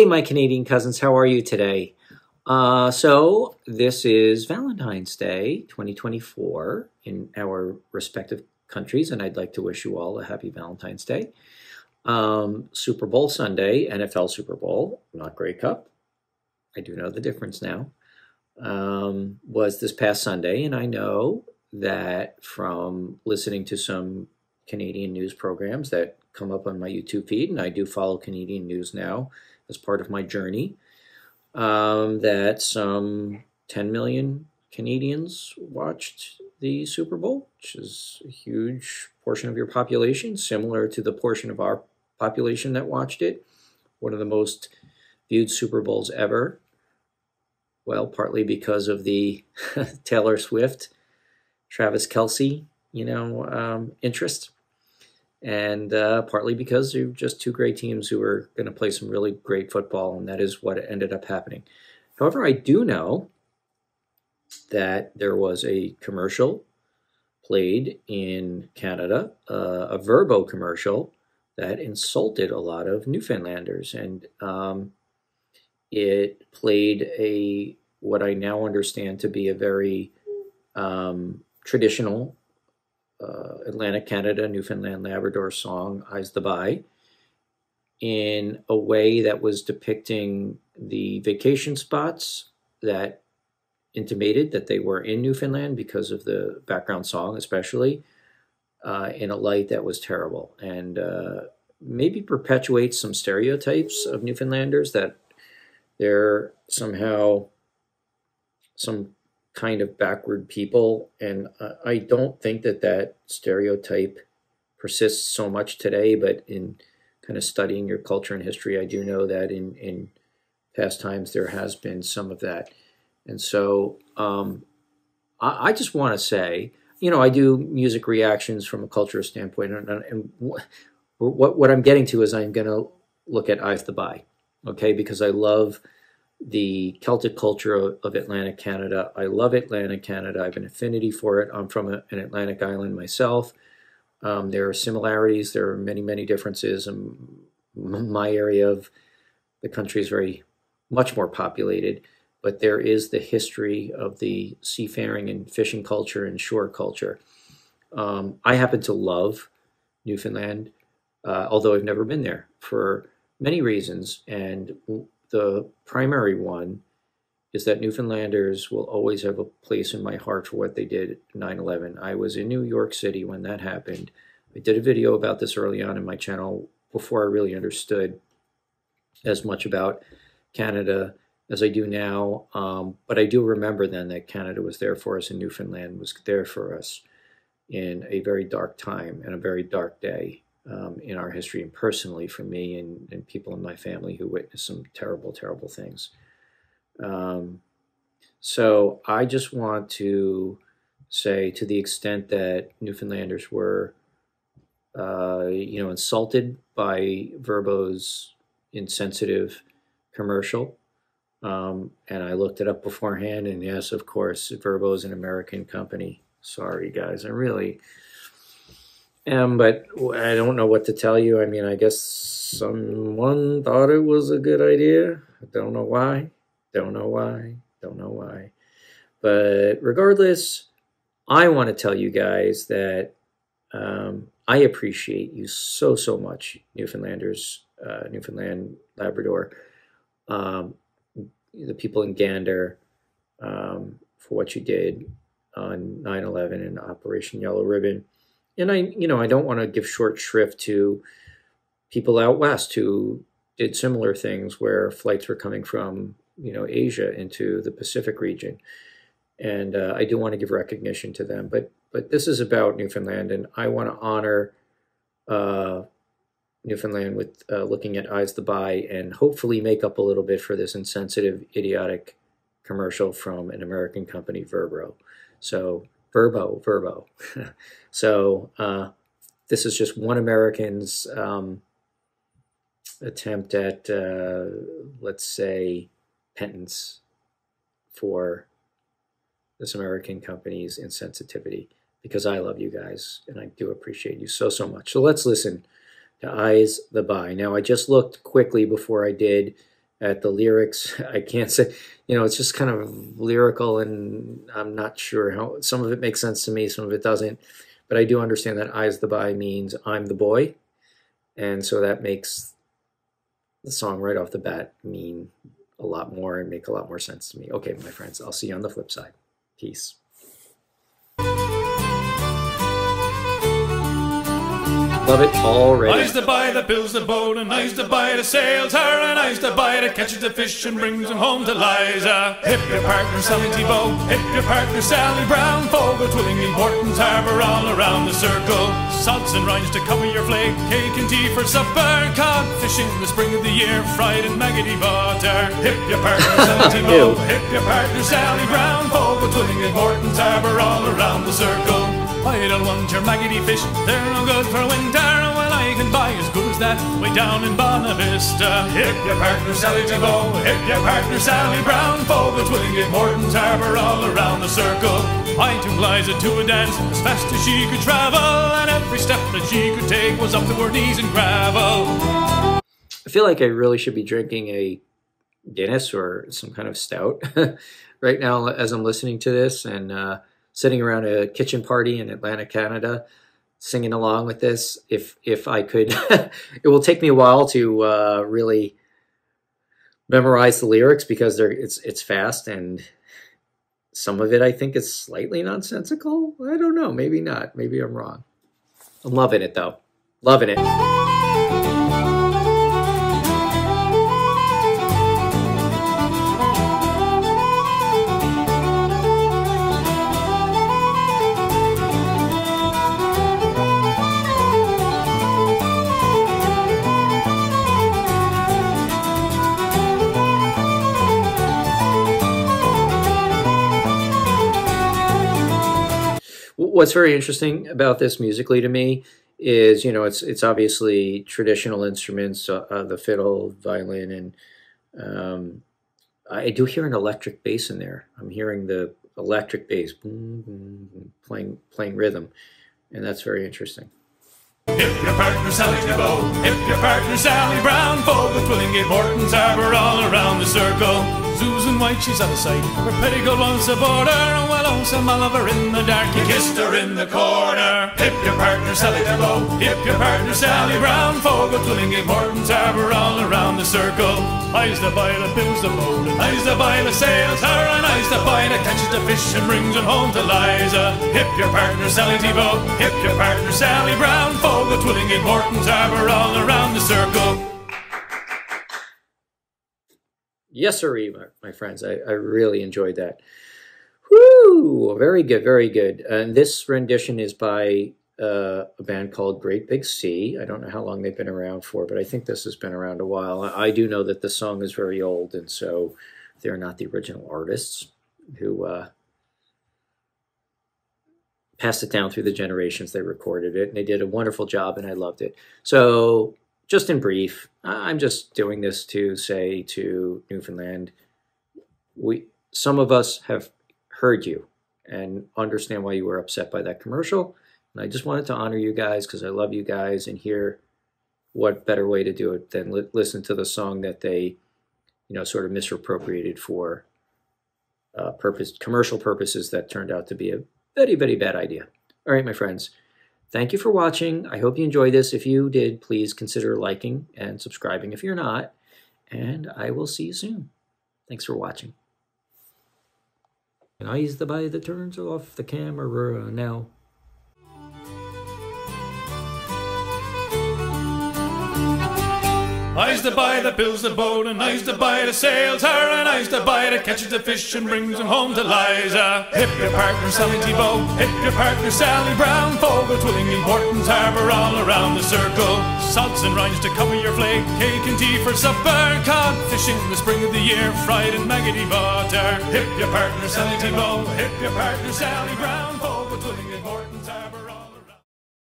my Canadian cousins, how are you today? So this is Valentine's Day 2024 in our respective countries, and I'd like to wish you all a happy Valentine's Day. Super Bowl Sunday, NFL Super Bowl, not Grey Cup. I do know the difference now. Was this past Sunday, and I know that from listening to some Canadian news programs that come up on my YouTube feed, and I do follow Canadian news now as part of my journey, that some 10 million Canadians watched the Super Bowl, which is a huge portion of your population, similar to the portion of our population that watched it. One of the most viewed Super Bowls ever. Well, partly because of the Taylor Swift, Travis Kelce, interest. And partly because they're just two great teams who are going to play some really great football, and that is what ended up happening. However, I do know that there was a commercial played in Canada, a Verbo commercial that insulted a lot of Newfoundlanders, and it played what I now understand to be a very traditional Atlantic Canada, Newfoundland, Labrador song, Eyes the By, in a way that was depicting the vacation spots that intimated that they were in Newfoundland because of the background song, especially, in a light that was terrible, and maybe perpetuates some stereotypes of Newfoundlanders, that they're somehow some kind of backward people, and I don't think that stereotype persists so much today, but in kind of studying your culture and history, I do know that in past times there has been some of that. And so I just want to say, I do music reactions from a cultural standpoint, and what I'm getting to is I'm going to look at Eyes the By, okay, because I love the Celtic culture of Atlantic Canada. I love Atlantic Canada. I have an affinity for it. I'm from an Atlantic island myself. There are similarities. There are many, many differences. My area of the country is very much more populated, but there is the history of the seafaring and fishing culture and shore culture. I happen to love Newfoundland, although I've never been there for many reasons, and the primary one is that Newfoundlanders will always have a place in my heart for what they did 9/11. I was in New York City when that happened. I did a video about this early on in my channel before I really understood as much about Canada as I do now. But I do remember then that Canada was there for us, and Newfoundland was there for us in a very dark time and a very dark day. In our history, and personally for me and people in my family who witnessed some terrible, terrible things. So I just want to say, to the extent that Newfoundlanders were, insulted by Verbo's insensitive commercial, and I looked it up beforehand, and yes, of course, Verbo is an American company. Sorry, guys, I really... but I don't know what to tell you. I mean, I guess someone thought it was a good idea. I don't know why. Don't know why. But regardless, I want to tell you guys that I appreciate you so, so much, Newfoundlanders, Newfoundland, Labrador, the people in Gander, for what you did on 9/11 and Operation Yellow Ribbon. And I don't want to give short shrift to people out west who did similar things, where flights were coming from, Asia into the Pacific region. And I do want to give recognition to them. But this is about Newfoundland, and I want to honor Newfoundland with looking at Eyes the By, and hopefully make up a little bit for this insensitive, idiotic commercial from an American company, Verbo. So... Verbo. So this is just one American's attempt at, let's say, penance for this American company's insensitivity, because I love you guys, and I do appreciate you so, so much. So let's listen to Eyes the By. Now, I just looked quickly before I did at the lyrics. I can't say, it's just kind of lyrical, and I'm not sure how some of it makes sense to me, some of it doesn't. But I do understand that I's the Boy means I'm the boy. And so that makes the song right off the bat mean a lot more and make a lot more sense to me. Okay, my friends, I'll see you on the flip side. Peace. Love it already. I's the boy that builds the boat, and I's the boy that sails her, and I's the boy that catches the fish and brings them home to Liza. Hip your partner Sally Thibault, hip your partner Sally Brown, Fogo, Twillingly, Morton's Harbour, all around the circle. Sods and rinds to cover your flake, cake and tea for supper, cod fish in the spring of the year, fried in maggoty butter. Hip your partner Sally Thibault, hip your partner Sally Brown, Fogo, Twillingly, Morton's Harbour, all around the circle. I don't want your maggoty fish, they're no good for winter. Well, I can buy as good as that way down in Bonavista. Hip your partner Sally Thibault, hip your partner Sally Brown, Fogo, Twillingate, Morton's Harbour, all around the circle. I took Liza to a dance as fast as she could travel, and every step that she could take was up to her knees in gravel. I feel like I really should be drinking a Guinness or some kind of stout right now as I'm listening to this, and sitting around a kitchen party in Atlantic, Canada, singing along with this. If I could, it will take me a while to really memorize the lyrics because it's fast, and some of it I think is slightly nonsensical. I don't know, maybe not. Maybe I'm wrong. I'm loving it though. Loving it. What's very interesting about this musically to me is, it's obviously traditional instruments, the fiddle, violin, and I do hear an electric bass in there. I'm hearing the electric bass playing rhythm, and that's very interesting. Hip your partner Sally Thibault, hip your partner Sally Brown, Fogo, Twillingate, Morton's Harbour, all around the circle. Susan White, she's out of sight, her petticoat once aboard her, and well, oh, some Oliver in the dark, he kissed her in the corner. Hip your partner Sally Thibault, hip your partner Sally Brown, Fogo, Twillingate, Morton's Harbour, all around the circle. I's the boy that builds the boat, and I's the boy that sails her, and I's the boy that catches the fish and brings them home to Liza. Hip your partner Sally Thibault, hip your partner Sally Brown, Fogo, Twillingate, Morton's Harbour, all around the circle. Yes, sirree, my friends. I really enjoyed that. Woo! Very good, very good. And this rendition is by a band called Great Big Sea. I don't know how long they've been around for, but I think this has been around a while. I do know that the song is very old, and so they're not the original artists who passed it down through the generations. They recorded it, and they did a wonderful job, and I loved it. So just in brief, I'm just doing this to say to Newfoundland, some of us have heard you and understand why you were upset by that commercial. And I just wanted to honor you guys because I love you guys, and hear what better way to do it than listen to the song that they, sort of misappropriated for commercial purposes that turned out to be a very, very bad idea. All right, my friends. Thank you for watching. I hope you enjoyed this. If you did, please consider liking and subscribing if you're not. And I will see you soon. Thanks for watching. And I's the boy that turns off the camera now. I's the boy that builds the boat, and I's the boy that sails her, and I's the boy that catches the fish and brings them home to Liza. Hip your partner Sally Thibault, hip your partner Sally Brown, Fogo, Twillingate, Morton's Harbour, all around the circle. Sods and rinds to cover your flake, cake and tea for supper, cod fish in the spring of the year, fried in maggoty butter. Hip your partner Sally Thibault, hip your partner Sally Brown, Fogo,